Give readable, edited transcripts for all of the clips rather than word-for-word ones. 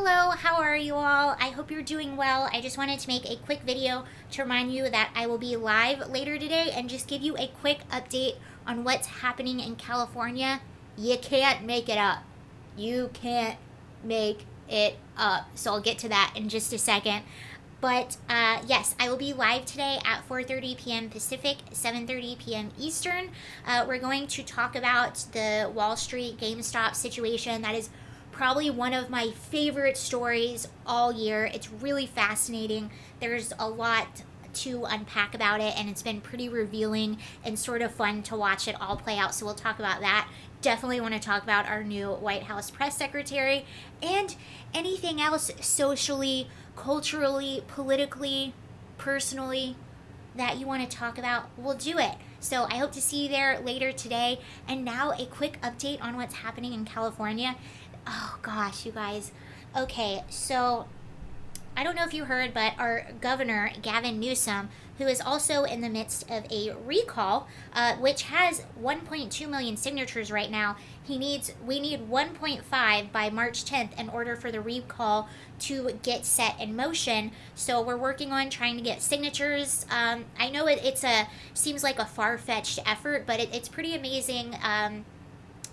Hello, how are you all? I hope you're doing well. I just wanted to make a quick video to remind you that I will be live later today and just give you a quick update on what's happening in California. You can't make it up. You can't make it up. So I'll get to that in just a second. But yes, I will be live today at 4:30 p.m. Pacific, 7:30 p.m. Eastern. We're going to talk about the Wall Street GameStop situation. That is probably one of my favorite stories all year. It's really fascinating. There's a lot to unpack about it, and it's been pretty revealing and sort of fun to watch it all play out. So we'll talk about that. Definitely want to talk about our new White House press secretary and anything else socially, culturally, politically, personally that you want to talk about. We'll do it. So I hope to see you there later today. And now a quick update on what's happening in California. Oh gosh, you guys. Okay, so I don't know if you heard, but our governor, Gavin Newsom, who is also in the midst of a recall, which has 1.2 million signatures right now. We need 1.5 by March 10th in order for the recall to get set in motion. So we're working on trying to get signatures. I know it's seems like a far-fetched effort, but it's pretty amazing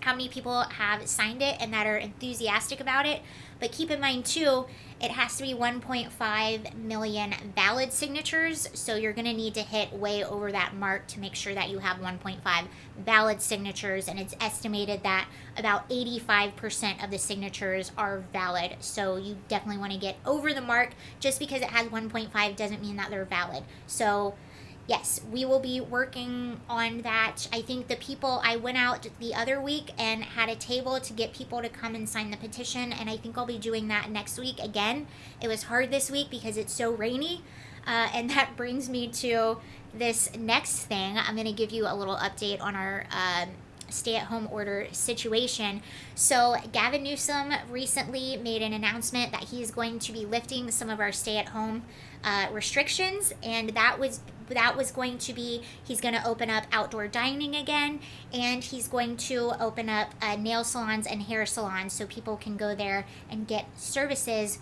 how many people have signed it and that are enthusiastic about it. But keep in mind too, it has to be 1.5 million valid signatures, so you're going to need to hit way over that mark to make sure that you have 1.5 valid signatures, and it's estimated that about 85% of the signatures are valid. So you definitely want to get over the mark. Just because it has 1.5 doesn't mean that they're valid. So yes, we will be working on that. I think I went out the other week and had a table to get people to come and sign the petition, and I think I'll be doing that next week again. It was hard this week because it's so rainy, and that brings me to this next thing. I'm going to give you a little update on our stay-at-home order situation. So Gavin Newsom recently made an announcement that he's going to be lifting some of our stay-at-home restrictions, and that was going to be, he's going to open up outdoor dining again, and he's going to open up nail salons and hair salons so people can go there and get services.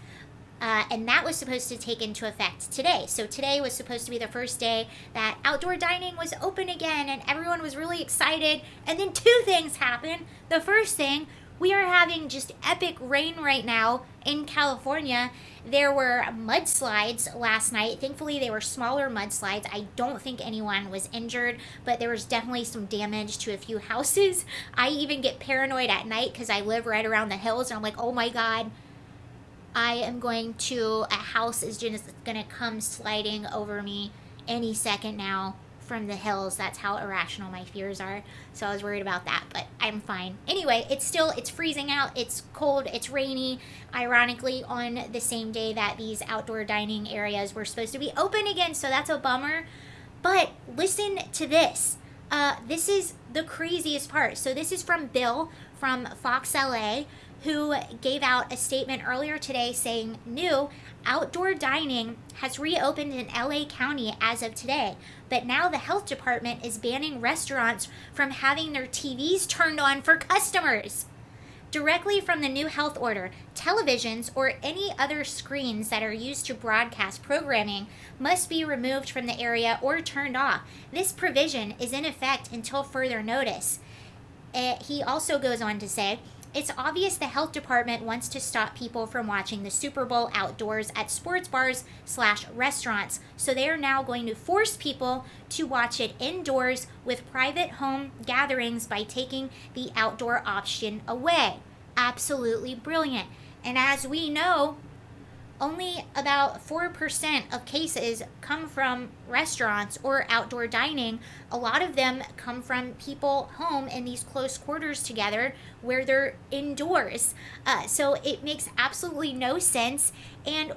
And that was supposed to take into effect today. So today was supposed to be the first day that outdoor dining was open again, and everyone was really excited. And then two things happened. The first thing, we are having just epic rain right now in California. There were mudslides last night. Thankfully, they were smaller mudslides. I don't think anyone was injured, but there was definitely some damage to a few houses. I even get paranoid at night because I live right around the hills, and I'm like, oh my God, a house is just going to come sliding over me any second now from the hills. That's how irrational my fears are. So I was worried about that, but I'm fine. Anyway, it's freezing out. It's cold. It's rainy. Ironically, on the same day that these outdoor dining areas were supposed to be open again. So that's a bummer. But listen to this. This is the craziest part. So this is from Bill from Fox LA, who gave out a statement earlier today saying new outdoor dining has reopened in LA County as of today, but now the health department is banning restaurants from having their TVs turned on for customers. Directly from the new health order, televisions or any other screens that are used to broadcast programming must be removed from the area or turned off. This provision is in effect until further notice. He also goes on to say, it's obvious the health department wants to stop people from watching the Super Bowl outdoors at sports bars/restaurants. So they are now going to force people to watch it indoors with private home gatherings by taking the outdoor option away. Absolutely brilliant. And as we know, only about 4% of cases come from restaurants or outdoor dining. A lot of them come from people home in these close quarters together where they're indoors. So it makes absolutely no sense. And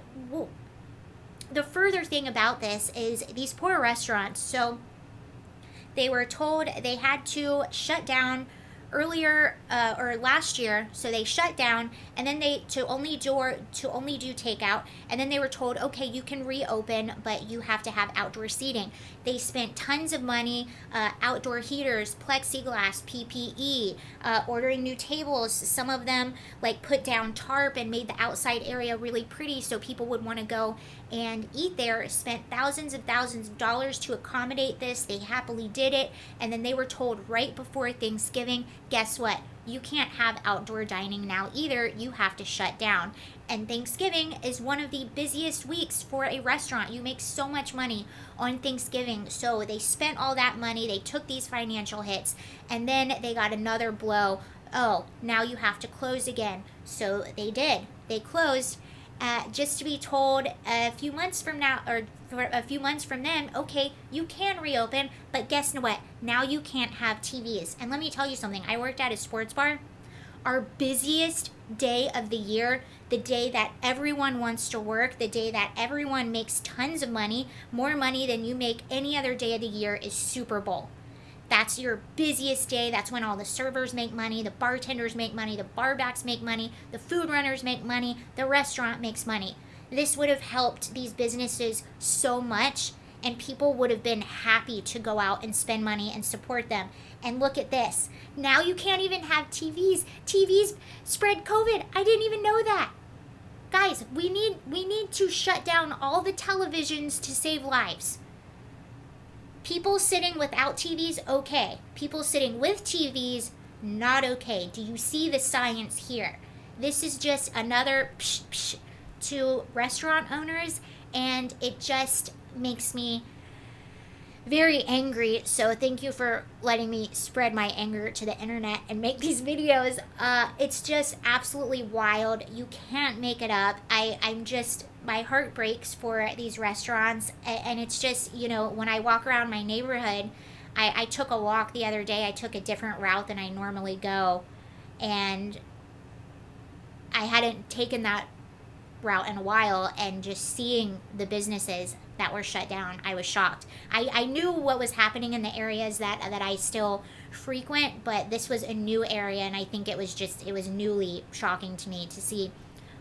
the further thing about this is these poor restaurants. So they were told they had to shut down earlier or last year, so they shut down, and then they to only do takeout, and then they were told, okay, you can reopen, but you have to have outdoor seating. They spent tons of money, outdoor heaters, plexiglass, PPE, ordering new tables. Some of them like put down tarp and made the outside area really pretty so people would want to go and eat there. Spent thousands of dollars to accommodate this. They happily did it, and then they were told right before Thanksgiving, guess what? You can't have outdoor dining now either. You have to shut down. And Thanksgiving is one of the busiest weeks for a restaurant. You make so much money on Thanksgiving. So they spent all that money. They took these financial hits, and then they got another blow. Oh, now you have to close again. So they did. They closed. Just to be told a few months from now, or for a few months from then, okay, you can reopen, but guess what? Now you can't have TVs. And let me tell you something. I worked at a sports bar. Our busiest day of the year, the day that everyone wants to work, the day that everyone makes tons of money, more money than you make any other day of the year, is Super Bowl. That's your busiest day. That's when all the servers make money, the bartenders make money, the barbacks make money, the food runners make money, the restaurant makes money. This would have helped these businesses so much, and people would have been happy to go out and spend money and support them. And look at this. Now you can't even have TVs. TVs spread COVID. I didn't even know that. Guys, we need to shut down all the televisions to save lives. People sitting without TVs, okay. People sitting with TVs, not okay. Do you see the science here? This is just another psh, psh to restaurant owners, and it just makes me very angry. So thank you for letting me spread my anger to the internet and make these videos. It's just absolutely wild. You can't make it up. I'm just, my heart breaks for these restaurants, and it's just, you know, when I walk around my neighborhood, I took a walk the other day. I took a different route than I normally go, and I hadn't taken that route in a while, and just seeing the businesses that were shut down, I was shocked. I knew what was happening in the areas that I still frequent, but this was a new area, and I think it was newly shocking to me to see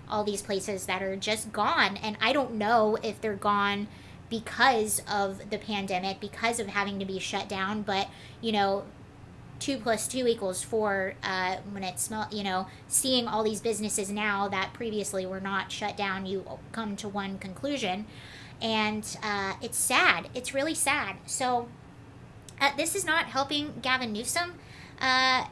all these places that are just gone. And I don't know if they're gone because of the pandemic, because of having to be shut down, but, you know, 2 + 2 = 4 when it's, you know, seeing all these businesses now that previously were not shut down, you come to one conclusion. And it's sad. It's really sad. So this is not helping Gavin Newsom. I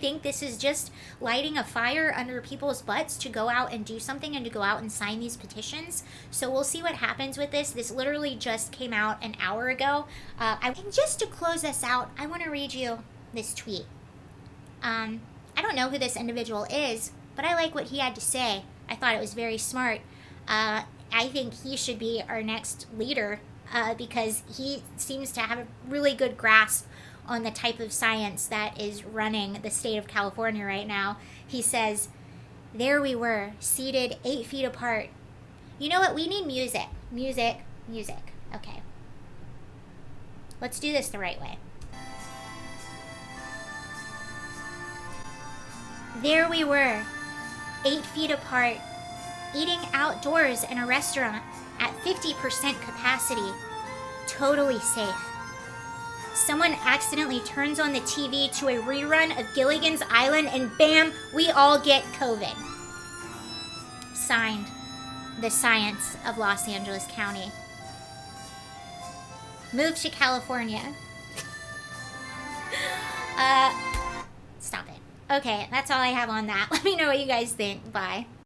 think this is just lighting a fire under people's butts to go out and do something and to go out and sign these petitions. So we'll see what happens with this. This literally just came out an hour ago. And just to close us out, I want to read you this tweet. I don't know who this individual is, but I like what he had to say. I thought it was very smart. I think he should be our next leader because he seems to have a really good grasp on the type of science that is running the state of California right now. He says, there we were, seated 8 feet apart. You know what? We need music. Music. Music. Okay. Let's do this the right way. There we were, 8 feet apart, eating outdoors in a restaurant at 50% capacity, totally safe. Someone accidentally turns on the TV to a rerun of Gilligan's Island, and bam, we all get COVID. Signed, the science of Los Angeles County. Move to California. Stop it. Okay, that's all I have on that. Let me know what you guys think. Bye.